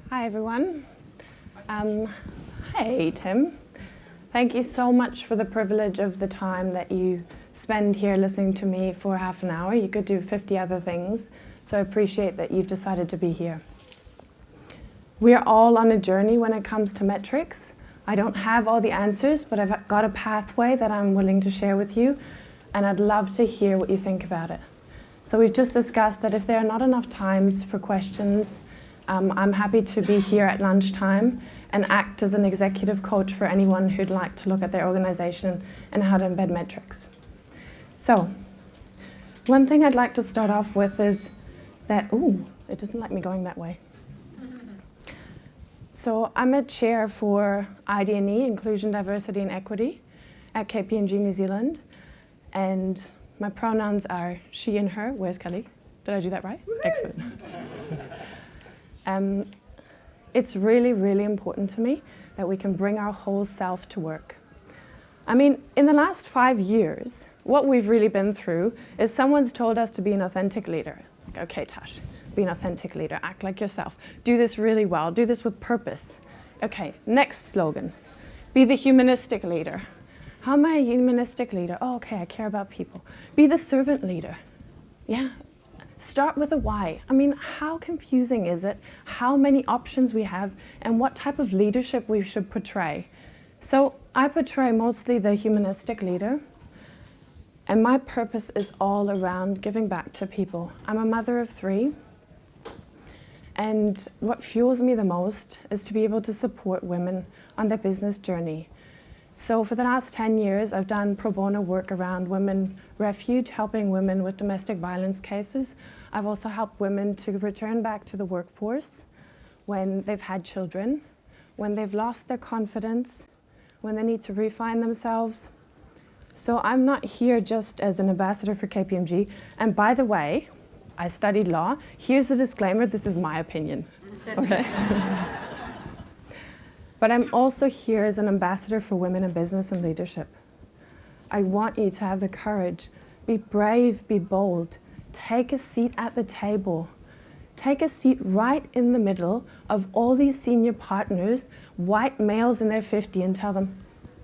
Hi, everyone. Hey, Tim. Thank you so much for the privilege of the time that you spend here listening to me for half an hour. You could do 50 other things, so I appreciate that you've decided to be here. We are all on a journey when it comes to metrics. I don't have all the answers, but I've got a pathway that I'm willing to share with you, and I'd love to hear what you think about it. So we've just discussed that if there are not enough times for questions, I'm happy to be here at lunchtime and act as an executive coach for anyone who'd like to look at their organization and how to embed metrics. So, one thing I'd like to start off with is that, it doesn't like me going that way. So I'm a chair for ID&E, Inclusion, Diversity and Equity at KPMG New Zealand. And my pronouns are she and her. Where's Kelly? Did I do that right? Excellent. It's really, really important to me that we can bring our whole self to work. I mean, in the last 5 years, what we've really been through is someone's told us to be an authentic leader. Like, okay, Tash, be an authentic leader, act like yourself, do this really well, do this with purpose. Okay, next slogan, be the humanistic leader. How am I a humanistic leader? Oh, okay, I care about people. Be the servant leader. Yeah. Start with a why. I mean, how confusing is it? How many options we have and what type of leadership we should portray. So I portray mostly the humanistic leader, and my purpose is all around giving back to people. I'm a mother of 3, and what fuels me the most is to be able to support women on their business journey. So for the last 10 years, I've done pro bono work around women refuge, helping women with domestic violence cases. I've also helped women to return back to the workforce when they've had children, when they've lost their confidence, when they need to refine themselves. So I'm not here just as an ambassador for KPMG. And by the way, I studied law. Here's the disclaimer, this is my opinion, okay? But I'm also here as an ambassador for women in business and leadership. I want you to have the courage, be brave, be bold, take a seat at the table. Take a seat right in the middle of all these senior partners, white males in their 50s, and tell them,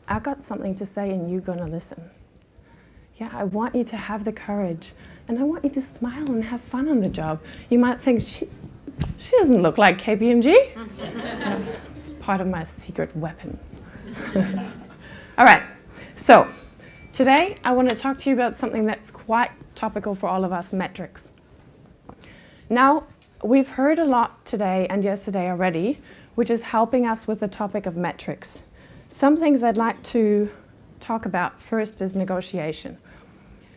I've got something to say and you're gonna listen. Yeah, I want you to have the courage, and I want you to smile and have fun on the job. You might think, she doesn't look like KPMG. It's part of my secret weapon. All right, so today I want to talk to you about something that's quite topical for all of us, metrics. Now, we've heard a lot today and yesterday already, which is helping us with the topic of metrics. Some things I'd like to talk about first is negotiation.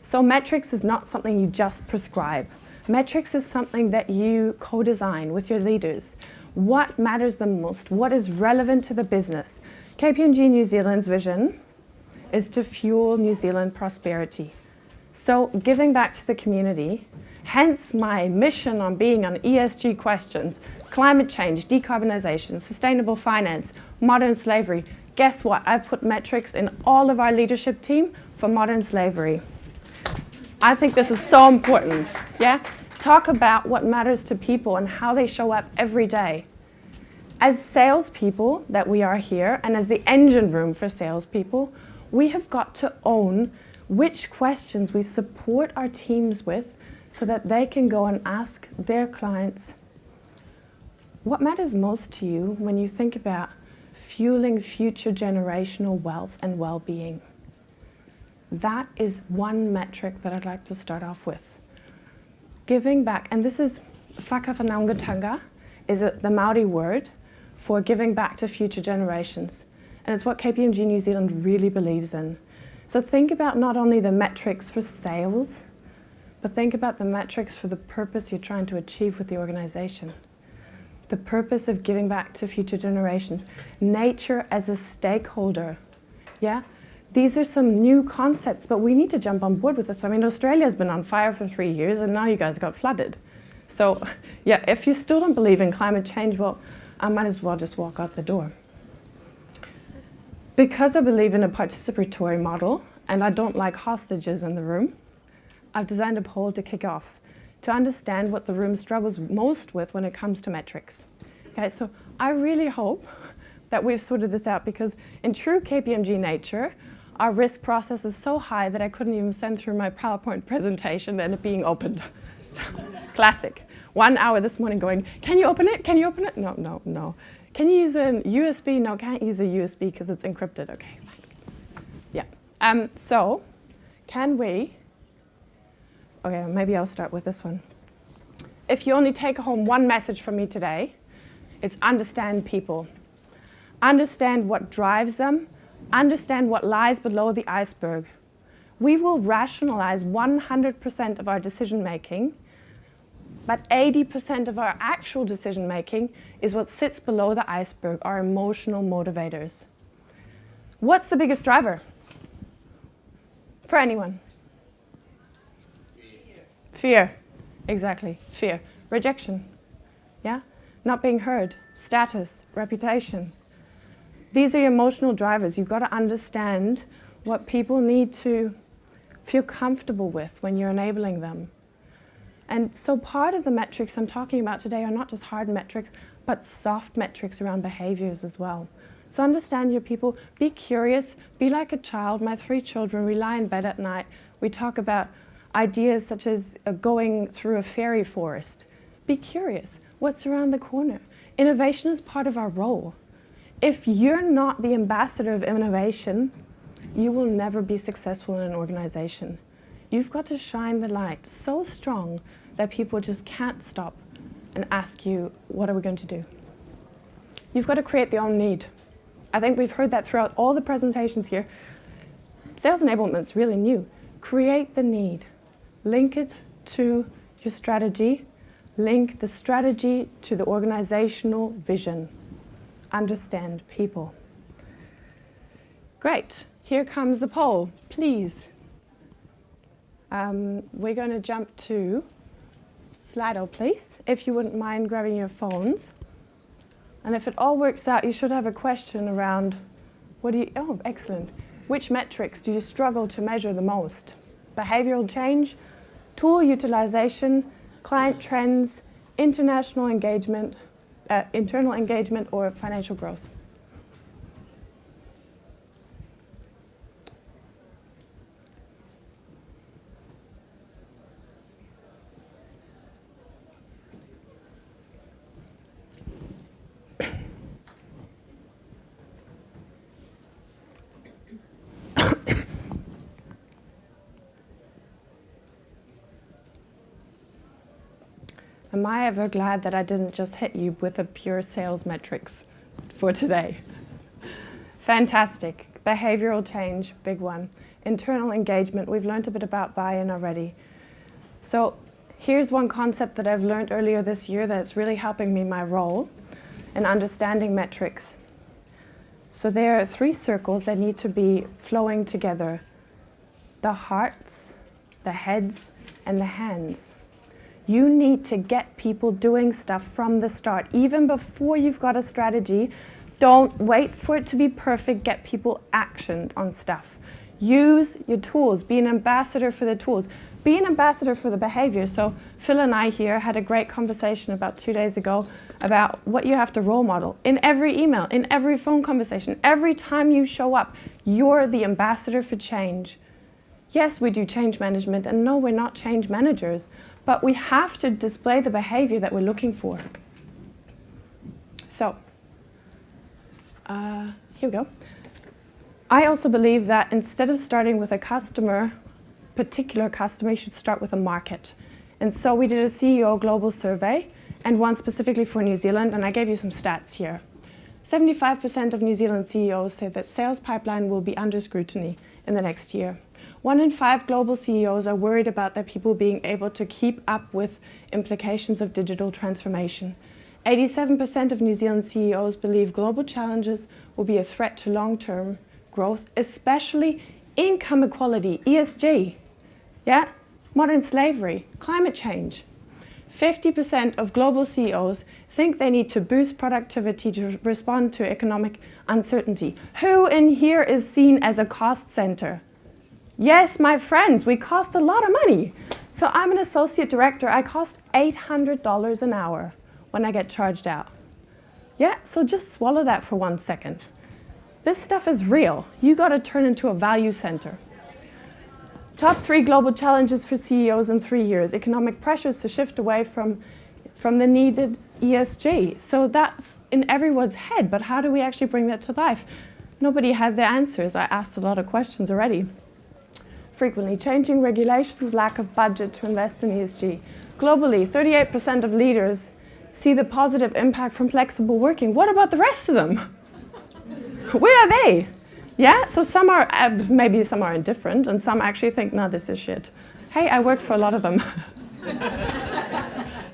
So metrics is not something you just prescribe. Metrics is something that you co-design with your leaders. What matters the most? What is relevant to the business? KPMG New Zealand's vision is to fuel New Zealand prosperity. So giving back to the community, hence my mission on being on ESG questions, climate change, decarbonization, sustainable finance, modern slavery. Guess what? I've put metrics in all of our leadership team for modern slavery. I think this is so important, yeah? Talk about what matters to people and how they show up every day. As salespeople that we are here, and as the engine room for salespeople, we have got to own which questions we support our teams with so that they can go and ask their clients, what matters most to you when you think about fueling future generational wealth and well-being? That is one metric that I'd like to start off with. Giving back, and this is whakawhanaungatanga, is the Maori word for giving back to future generations. And it's what KPMG New Zealand really believes in. So think about not only the metrics for sales, but think about the metrics for the purpose you're trying to achieve with the organization. The purpose of giving back to future generations. Nature as a stakeholder, yeah? These are some new concepts, but we need to jump on board with this. I mean, Australia's been on fire for 3 years, and now you guys got flooded. So, yeah, if you still don't believe in climate change, well, I might as well just walk out the door. Because I believe in a participatory model, and I don't like hostages in the room, I've designed a poll to kick off to understand what the room struggles most with when it comes to metrics. Okay, so I really hope that we've sorted this out, because in true KPMG nature, our risk process is so high that I couldn't even send through my PowerPoint presentation and it being opened. So, classic. 1 hour this morning going, can you open it? Can you open it? No, no, no. Can you use a USB? No, can't use a USB because it's encrypted. Okay, fine. Yeah. So, can we? Okay, maybe I'll start with this one. If you only take home one message from me today, it's understand people. Understand what drives them. Understand what lies below the iceberg. We will rationalize 100% of our decision making, but 80% of our actual decision making is what sits below the iceberg, our emotional motivators. What's the biggest driver? For anyone? Fear. Exactly. Fear. Rejection. Yeah? Not being heard. Status. Reputation. These are your emotional drivers. You've got to understand what people need to feel comfortable with when you're enabling them. And so part of the metrics I'm talking about today are not just hard metrics, but soft metrics around behaviors as well. So understand your people, be curious, be like a child. My 3 children, we lie in bed at night. We talk about ideas such as going through a fairy forest. Be curious. What's around the corner? Innovation is part of our role. If you're not the ambassador of innovation, you will never be successful in an organization. You've got to shine the light so strong that people just can't stop and ask you, what are we going to do? You've got to create their own need. I think we've heard that throughout all the presentations here. Sales enablement's really new. Create the need. Link it to your strategy. Link the strategy to the organizational vision. Understand people. Great. Here comes the poll, please. We're going to jump to Slido, please, if you wouldn't mind grabbing your phones. And if it all works out, you should have a question around, oh, excellent. Which metrics do you struggle to measure the most? Behavioral change, tool utilization, client trends, internal engagement, or financial growth? Am I ever glad that I didn't just hit you with the pure sales metrics for today? Fantastic. Behavioral change, big one. Internal engagement, we've learned a bit about buy-in already. So here's one concept that I've learned earlier this year that's really helping me in my role in understanding metrics. So there are 3 circles that need to be flowing together. The hearts, the heads, and the hands. You need to get people doing stuff from the start. Even before you've got a strategy, don't wait for it to be perfect. Get people actioned on stuff. Use your tools. Be an ambassador for the tools. Be an ambassador for the behavior. So Phil and I here had a great conversation about 2 days ago about what you have to role model. In every email, in every phone conversation, every time you show up, you're the ambassador for change. Yes, we do change management, and no, we're not change managers. But we have to display the behavior that we're looking for. So, here we go. I also believe that instead of starting with a particular customer, you should start with a market. And so we did a CEO global survey, and one specifically for New Zealand, and I gave you some stats here. 75% of New Zealand CEOs say that sales pipeline will be under scrutiny in the next year. 1 in 5 global CEOs are worried about their people being able to keep up with implications of digital transformation. 87% of New Zealand CEOs believe global challenges will be a threat to long-term growth, especially income equality, ESG, modern slavery, climate change. 50% of global CEOs think they need to boost productivity to respond to economic uncertainty. Who in here is seen as a cost center? Yes, my friends, we cost a lot of money. So I'm an associate director. I cost $800 an hour when I get charged out. Yeah, so just swallow that for 1 second. This stuff is real. You got to turn into a value center. Top 3 global challenges for CEOs in 3 years. Economic pressures to shift away from the needed ESG. So that's in everyone's head, but how do we actually bring that to life? Nobody had the answers. I asked a lot of questions already. Frequently changing regulations, lack of budget to invest in ESG. Globally, 38% of leaders see the positive impact from flexible working. What about the rest of them? Where are they? Yeah, so some are, maybe some are indifferent, and some actually think, no, this is shit. Hey, I work for a lot of them.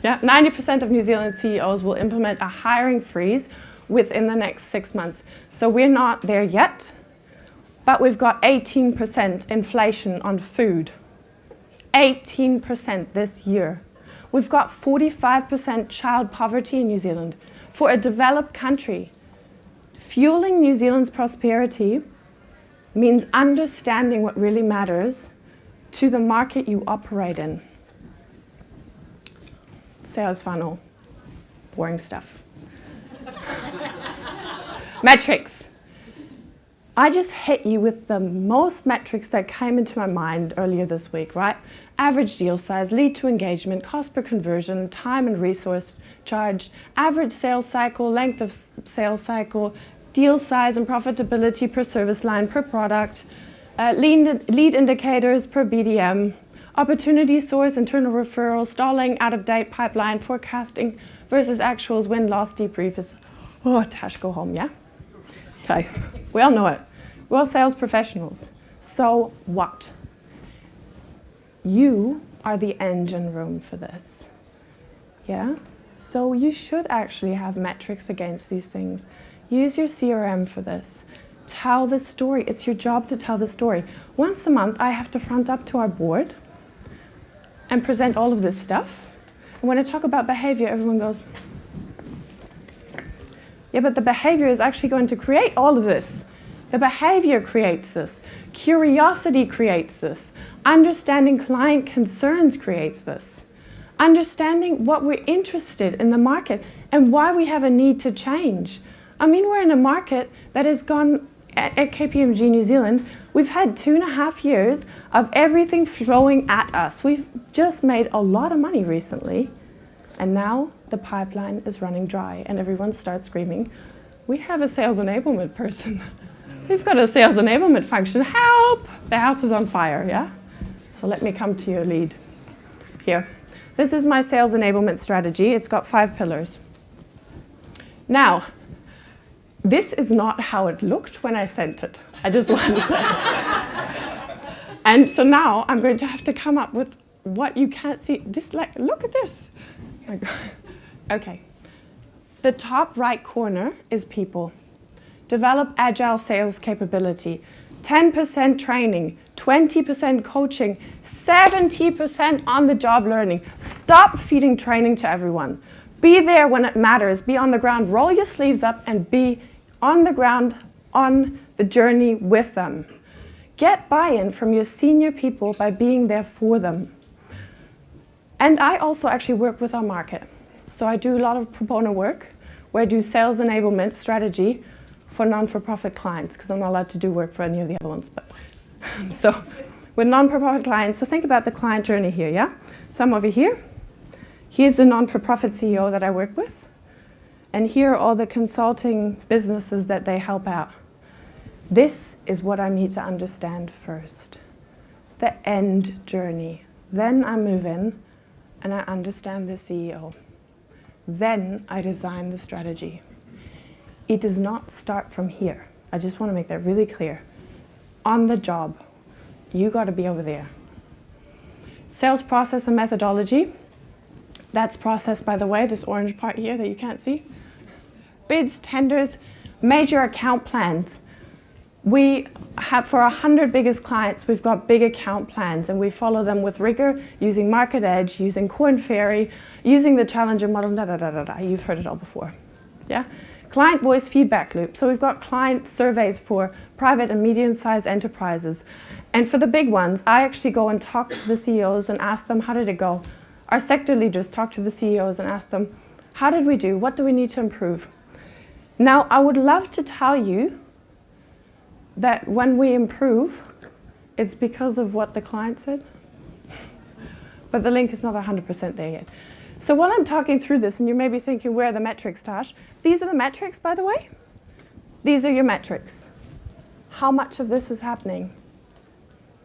Yeah, 90% of New Zealand CEOs will implement a hiring freeze within the next 6 months. So we're not there yet, but we've got 18% inflation on food. 18% this year. We've got 45% child poverty in New Zealand. For a developed country, fueling New Zealand's prosperity means understanding what really matters to the market you operate in. Sales funnel, boring stuff. Metrics. I just hit you with the most metrics that came into my mind earlier this week, right? Average deal size, lead to engagement, cost per conversion, time and resource charged, average sales cycle, length of sales cycle, deal size and profitability per service line, per product, lead indicators per BDM, opportunity source, internal referrals, stalling, out-of-date pipeline, forecasting versus actuals, win-loss debrief is, oh, Tash, go home, yeah? Okay, we all know it. We're all sales professionals. So what? You are the engine room for this, yeah? So you should actually have metrics against these things. Use your CRM for this. Tell the story. It's your job to tell the story. Once a month, I have to front up to our board and present all of this stuff. And when I talk about behavior, everyone goes, yeah, but the behavior is actually going to create all of this. The behavior creates this. Curiosity creates this. Understanding client concerns creates this. Understanding what we're interested in the market and why we have a need to change. I mean, we're in a market that has gone, at KPMG New Zealand, we've had 2.5 years of everything flowing at us. We've just made a lot of money recently, and now the pipeline is running dry, and everyone starts screaming, we have a sales enablement person. We've got a sales enablement function. Help! The house is on fire, yeah? So let me come to your lead. Here. This is my sales enablement strategy. It's got 5 pillars. Now, this is not how it looked when I sent it. I just want to say. And so now I'm going to have to come up with what you can't see. This, like, look at this. Okay. The top right corner is people. Develop agile sales capability. 10% training, 20% coaching, 70% on-the-job learning. Stop feeding training to everyone. Be there when it matters. Be on the ground. Roll your sleeves up and be on the ground, on the journey with them. Get buy-in from your senior people by being there for them. And I also actually work with our market. So I do a lot of pro bono work where I do sales enablement strategy for non-for-profit clients, because I'm not allowed to do work for any of the other ones. But so with non-for-profit clients, so think about the client journey here, yeah? So I'm over here. Here's the non-for-profit CEO that I work with. And here are all the consulting businesses that they help out. This is what I need to understand first. The end journey. Then I move in and I understand the CEO. Then I design the strategy. It does not start from here. I just want to make that really clear. On the job, you got to be over there. Sales process and methodology. That's process, by the way, this orange part here that you can't see. Bids, tenders, major account plans. We have, for 100 biggest clients, we've got big account plans, and we follow them with rigor, using Market Edge, using Korn Ferry, using the Challenger model, You've heard it all before. Yeah? Client voice feedback loop. So we've got client surveys for private and medium-sized enterprises. And for the big ones, I actually go and talk to the CEOs and ask them, how did it go? Our sector leaders talk to the CEOs and ask them, how did we do? What do we need to improve? Now, I would love to tell you that when we improve, it's because of what the client said. But the link is not 100% there yet. So while I'm talking through this, and you may be thinking, where are the metrics, Tash? These are the metrics, by the way. These are your metrics. How much of this is happening?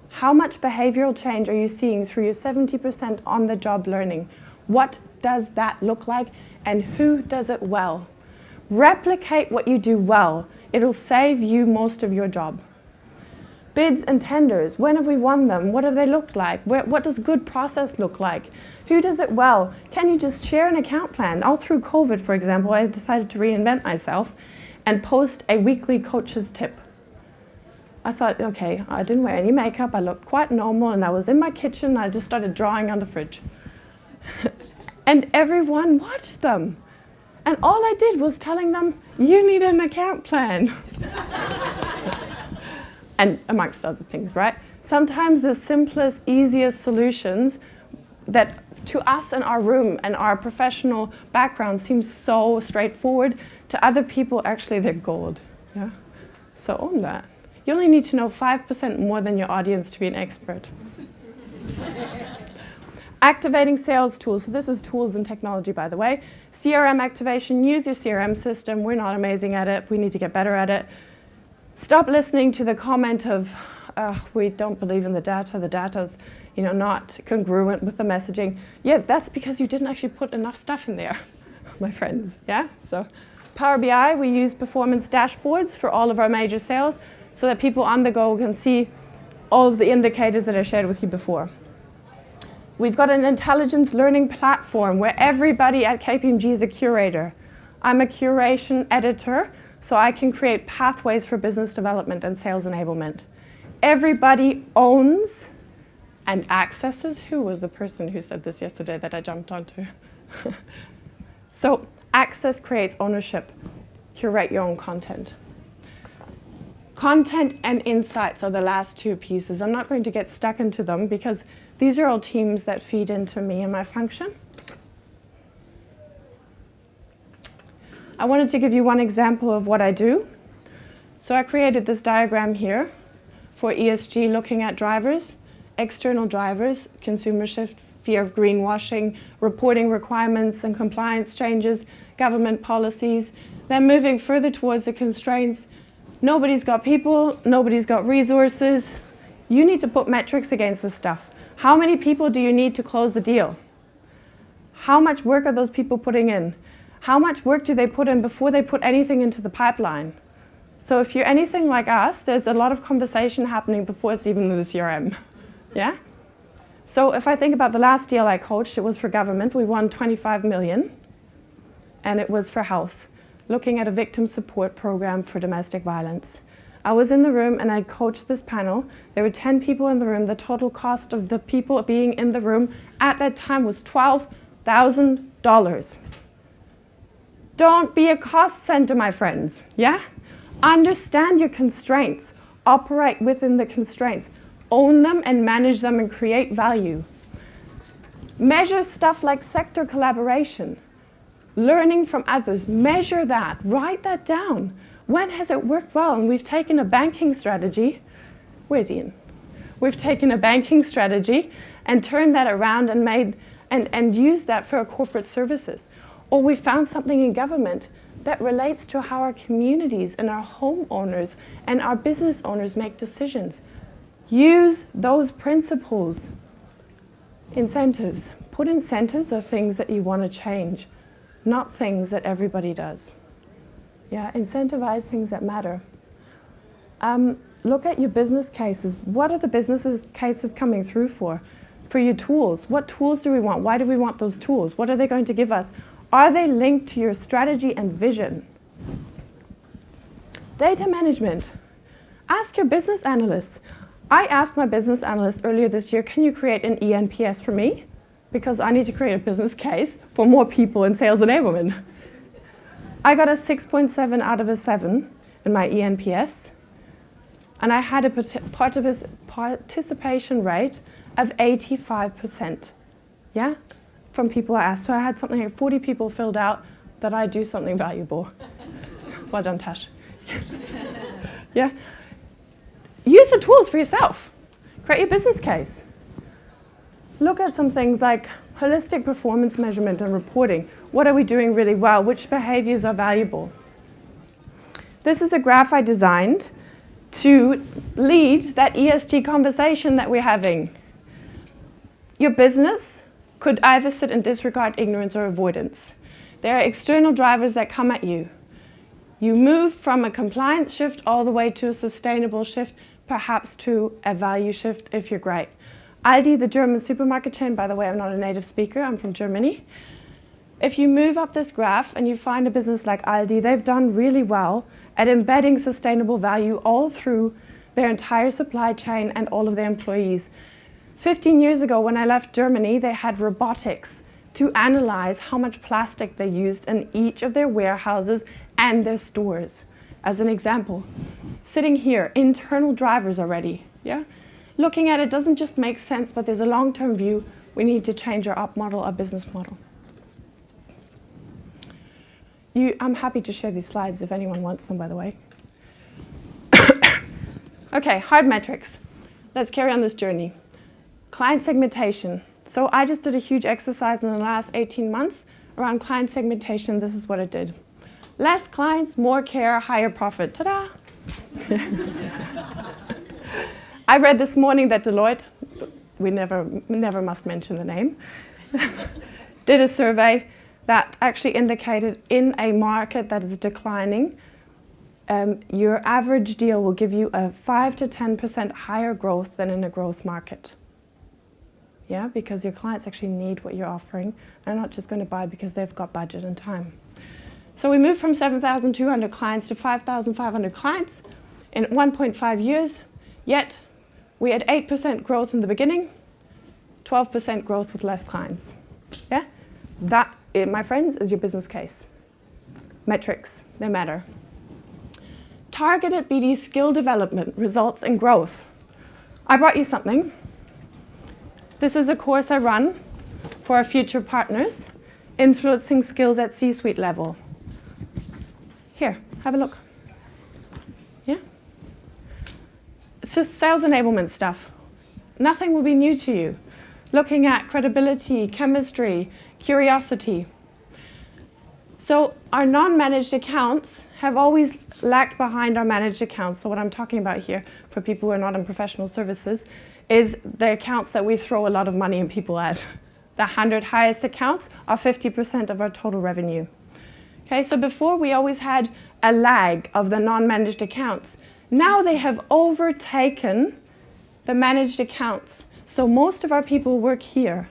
How much behavioral change are you seeing through your 70% on-the-job learning? What does that look like, and who does it well? Replicate what you do well. It'll save you most of your job. Bids and tenders, when have we won them? What have they looked like? What does good process look like? Who does it well? Can you just share an account plan? All through COVID, for example, I decided to reinvent myself and post a weekly coach's tip. I thought, okay, I didn't wear any makeup, I looked quite normal, and I was in my kitchen, and I just started drawing on the fridge. And everyone watched them. And all I did was telling them, you need an account plan. And amongst other things, right? Sometimes the simplest, easiest solutions that to us in our room and our professional background seem so straightforward, to other people, actually, they're gold. Yeah? So own that. You only need to know 5% more than your audience to be an expert. Activating sales tools. So this is tools and technology, by the way. CRM activation. Use your CRM system. We're not amazing at it. We need to get better at it. Stop listening to the comment of, we don't believe in the data. The data's, not congruent with the messaging. Yeah, that's because you didn't actually put enough stuff in there, my friends. Yeah. So, Power BI. We use performance dashboards for all of our major sales, so that people on the go can see all of the indicators that I shared with you before. We've got an intelligence learning platform where everybody at KPMG is a curator. I'm a curation editor, so I can create pathways for business development and sales enablement. Everybody owns and accesses. Who was the person who said this yesterday that I jumped onto? So access creates ownership. Curate your own content. Content and insights are the last two pieces. I'm not going to get stuck into them because these are all teams that feed into me and my function. I wanted to give you one example of what I do. So I created this diagram here for ESG, looking at drivers, external drivers, consumer shift, fear of greenwashing, reporting requirements and compliance changes, government policies, then moving further towards the constraints. Nobody's got people, nobody's got resources. You need to put metrics against this stuff. How many people do you need to close the deal? How much work are those people putting in? How much work do they put in before they put anything into the pipeline? So if you're anything like us, there's a lot of conversation happening before it's even in the CRM. Yeah? So if I think about the last deal I coached, it was for government. We won 25 million, and it was for health, looking at a victim support program for domestic violence. I was in the room and I coached this panel. There were 10 people in the room. The total cost of the people being in the room at that time was $12,000. Don't be a cost center, my friends, yeah? Understand your constraints. Operate within the constraints. Own them and manage them and create value. Measure stuff like sector collaboration. Learning from others, measure that, write that down. When has it worked well? And we've taken a banking strategy, where's Ian? We've taken a banking strategy and turned that around and and used that for our corporate services. Or we found something in government that relates to how our communities and our homeowners and our business owners make decisions. Use those principles. Incentives. Put incentives of things that you want to change, not things that everybody does. Yeah, incentivize things that matter. Look at your business cases. What are the business cases coming through for? For your tools. What tools do we want? Why do we want those tools? What are they going to give us? Are they linked to your strategy and vision? Data management. Ask your business analysts. I asked my business analyst earlier this year, can you create an ENPS for me? Because I need to create a business case for more people in sales enablement. I got a 6.7 out of a 7 in my ENPS, and I had a participation rate of 85%. Yeah? From people I asked. So I had something like 40 people filled out that I do something valuable. Well done, Tash. Yeah. Use the tools for yourself. Create your business case. Look at some things like holistic performance measurement and reporting. What are we doing really well? Which behaviors are valuable? This is a graph I designed to lead that ESG conversation that we're having. Your business could either sit in disregard, ignorance, or avoidance. There are external drivers that come at you. You move from a compliance shift all the way to a sustainable shift, perhaps to a value shift if you're great. Aldi, the German supermarket chain, by the way, I'm not a native speaker, I'm from Germany. If you move up this graph and you find a business like Aldi, they've done really well at embedding sustainable value all through their entire supply chain and all of their employees. 15 years ago, when I left Germany, they had robotics to analyze how much plastic they used in each of their warehouses and their stores. As an example, sitting here, internal drivers already, yeah? Looking at it doesn't just make sense, but there's a long-term view. We need to change our op model, our business model. I'm happy to share these slides if anyone wants them, by the way. Okay, hard metrics. Let's carry on this journey. Client segmentation. So I just did a huge exercise in the last 18 months around client segmentation. This is what it did. Less clients, more care, higher profit. Ta-da! I read this morning that Deloitte, we never must mention the name, did a survey that actually indicated in a market that is declining, your average deal will give you a 5 to 10% higher growth than in a growth market. Yeah, because your clients actually need what you're offering. They're not just going to buy because they've got budget and time. So we moved from 7,200 clients to 5,500 clients in 1.5 years, yet we had 8% growth in the beginning, 12% growth with less clients. Yeah? That, my friends, is your business case. Metrics, they matter. Targeted BD skill development results in growth. I brought you something. This is a course I run for our future partners, influencing skills at C-suite level. Here, have a look. Yeah? It's just sales enablement stuff. Nothing will be new to you. Looking at credibility, chemistry, curiosity. So our non-managed accounts have always lagged behind our managed accounts. So what I'm talking about here, for people who are not in professional services, is the accounts that we throw a lot of money and people at. The 100 highest accounts are 50% of our total revenue. Okay, so before we always had a lag of the non-managed accounts. Now they have overtaken the managed accounts. So most of our people work here.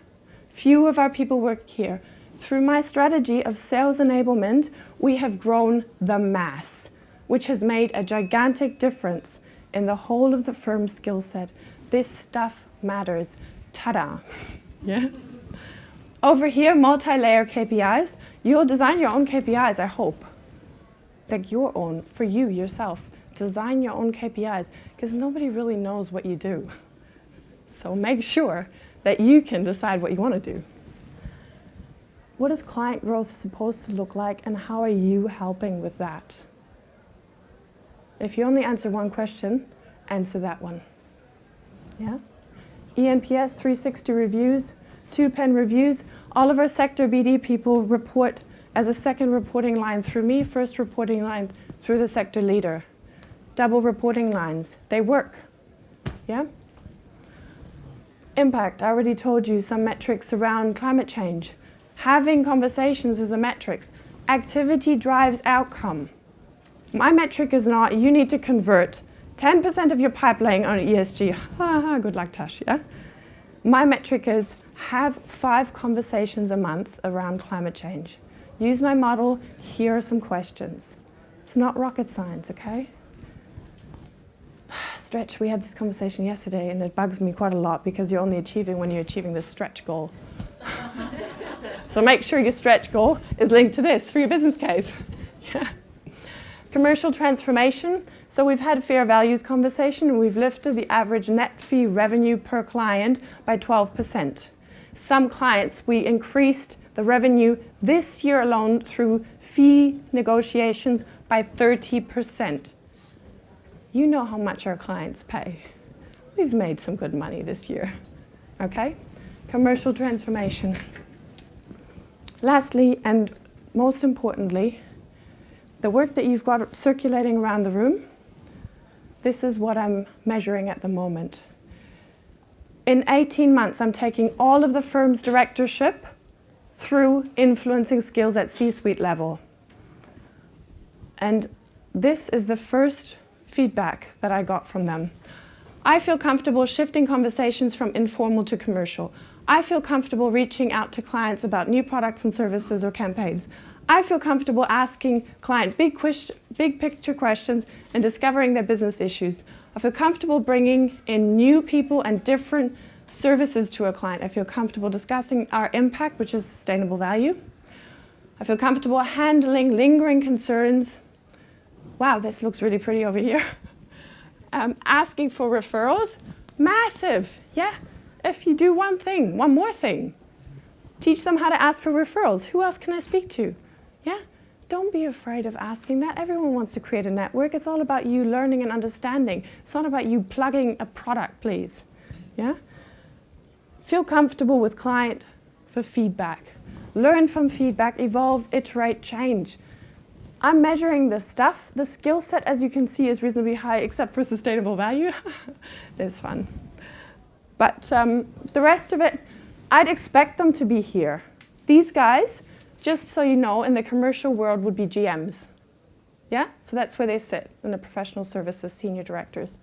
Few of our people work here. Through my strategy of sales enablement, we have grown the mass, which has made a gigantic difference in the whole of the firm's skill set. This stuff matters. Ta-da. Yeah. Over here, multi-layer KPIs. You'll design your own KPIs, I hope. Like your own, for you, yourself. Design your own KPIs, because nobody really knows what you do. So make sure that you can decide what you want to do. What is client growth supposed to look like, and how are you helping with that? If you only answer one question, answer that one. Yeah? ENPS 360 reviews, 2-pen reviews. All of our sector BD people report as a second reporting line through me, first reporting line through the sector leader. Double reporting lines. They work. Yeah? Impact. I already told you some metrics around climate change. Having conversations is the metrics. Activity drives outcome. My metric is not, you need to convert 10% of your pipeline on ESG. Good luck, Tash, yeah? My metric is have 5 conversations a month around climate change. Use my model, here are some questions. It's not rocket science, okay? Stretch, we had this conversation yesterday and it bugs me quite a lot because you're only achieving when you're achieving this stretch goal. So make sure your stretch goal is linked to this for your business case. Yeah. Commercial transformation. So we've had fair values conversation and we've lifted the average net fee revenue per client by 12%. Some clients, we increased the revenue this year alone through fee negotiations by 30%. You know how much our clients pay. We've made some good money this year. Okay? Commercial transformation. Lastly, and most importantly, the work that you've got circulating around the room, this is what I'm measuring at the moment. In 18 months, I'm taking all of the firm's directorship through influencing skills at C-suite level. And this is the first feedback that I got from them. I feel comfortable shifting conversations from informal to commercial. I feel comfortable reaching out to clients about new products and services or campaigns. I feel comfortable asking client big picture questions and discovering their business issues. I feel comfortable bringing in new people and different services to a client. I feel comfortable discussing our impact, which is sustainable value. I feel comfortable handling lingering concerns. Wow, this looks really pretty over here. Asking for referrals, massive, yeah. If you do one more thing, teach them how to ask for referrals. Who else can I speak to? Yeah, don't be afraid of asking that. Everyone wants to create a network. It's all about you learning and understanding. It's not about you plugging a product, please. Yeah? Feel comfortable with client for feedback. Learn from feedback, evolve, iterate, change. I'm measuring this stuff. The skill set, as you can see, is reasonably high, except for sustainable value. It's fun. But the rest of it, I'd expect them to be here. These guys, just so you know, in the commercial world would be GMs. Yeah? So that's where they sit, in the professional services senior directors.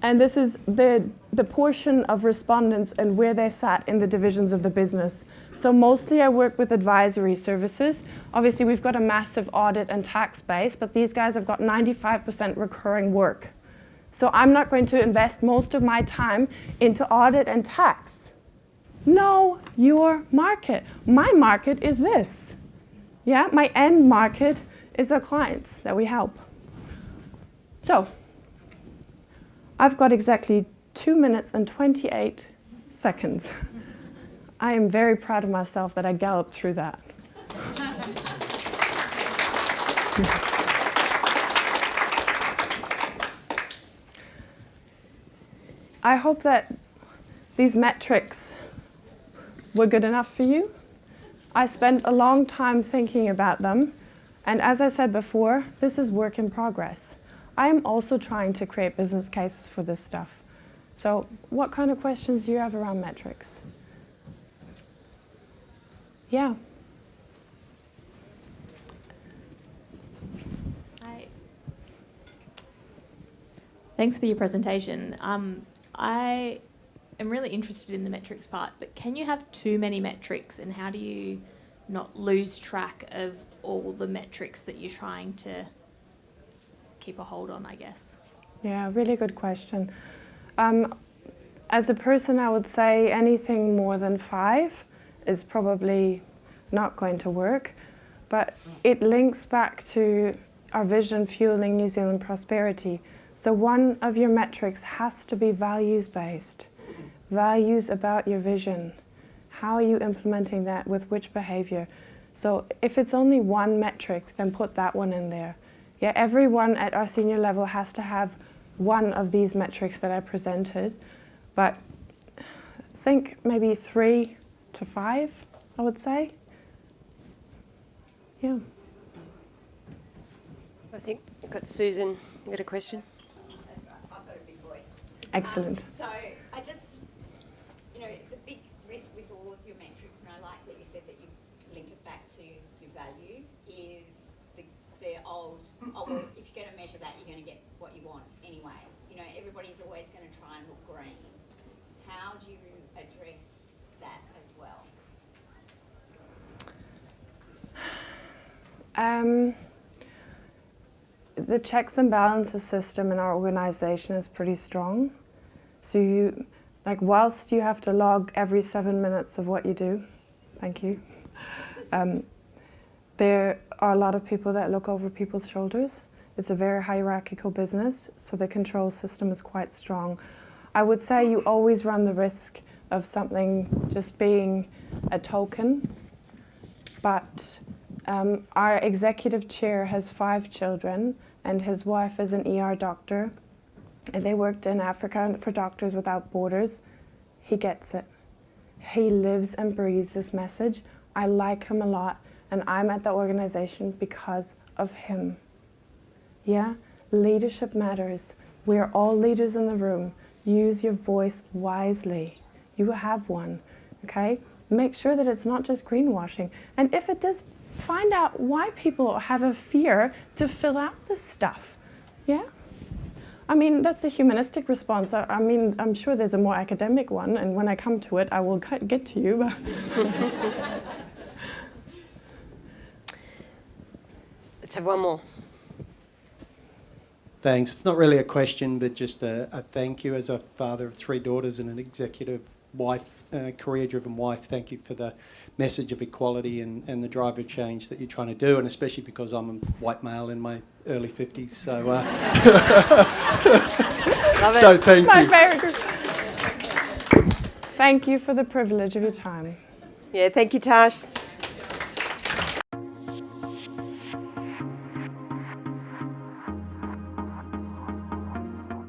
And this is the portion of respondents and where they sat in the divisions of the business. So mostly I work with advisory services. Obviously, we've got a massive audit and tax base, but these guys have got 95% recurring work. So I'm not going to invest most of my time into audit and tax. Know your market. My market is this. Yeah, my end market is our clients that we help. So I've got exactly 2 minutes and 28 seconds. I am very proud of myself that I galloped through that. I hope that these metrics were good enough for you. I spent a long time thinking about them, and as I said before, this is work in progress. I'm also trying to create business cases for this stuff. So what kind of questions do you have around metrics? Yeah. Hi. Thanks for your presentation. I am really interested in the metrics part, but can you have too many metrics, and how do you not lose track of all the metrics that you're trying to keep a hold on, I guess? Yeah, really good question. As a person, I would say anything more than 5 is probably not going to work, but it links back to our vision fueling New Zealand prosperity. So one of your metrics has to be values-based. Values about your vision. How are you implementing that with which behavior? So if it's only one metric, then put that one in there. Yeah, everyone at our senior level has to have one of these metrics that I presented, but think maybe 3 to 5, I would say. Yeah. I think we've got Susan. You got a question? That's right. I've got a big voice. Excellent. So I just, the big risk with all of your metrics, and I like that you said that you link it back to your value, is the old, oh, well, if you're going to measure that, you're going to get what you want anyway. Everybody's always going to try and look green. How do you address that as well? The checks and balances system in our organization is pretty strong. So whilst you have to log every 7 minutes of what you do, thank you, there are a lot of people that look over people's shoulders. It's a very hierarchical business, so the control system is quite strong. I would say you always run the risk of something just being a token, but Our executive chair has 5 children, and his wife is an ER doctor. And they worked in Africa for Doctors Without Borders. He gets it. He lives and breathes this message. I like him a lot, and I'm at the organization because of him. Yeah? Leadership matters. We're all leaders in the room. Use your voice wisely. You have one, okay? Make sure that it's not just greenwashing. And if it does, find out why people have a fear to fill out this stuff. Yeah? I mean, that's a humanistic response. I mean, I'm sure there's a more academic one, and when I come to it, I will get to you. Let's have one more. Thanks. It's not really a question, but just a thank you as a father of 3 daughters and an executive wife, career-driven wife. Thank you for the message of equality and the drive of change that you're trying to do, and especially because I'm a white male in my early 50s. So, so thank My you. favourite group. Thank you for the privilege of your time. Yeah, thank you, Tash.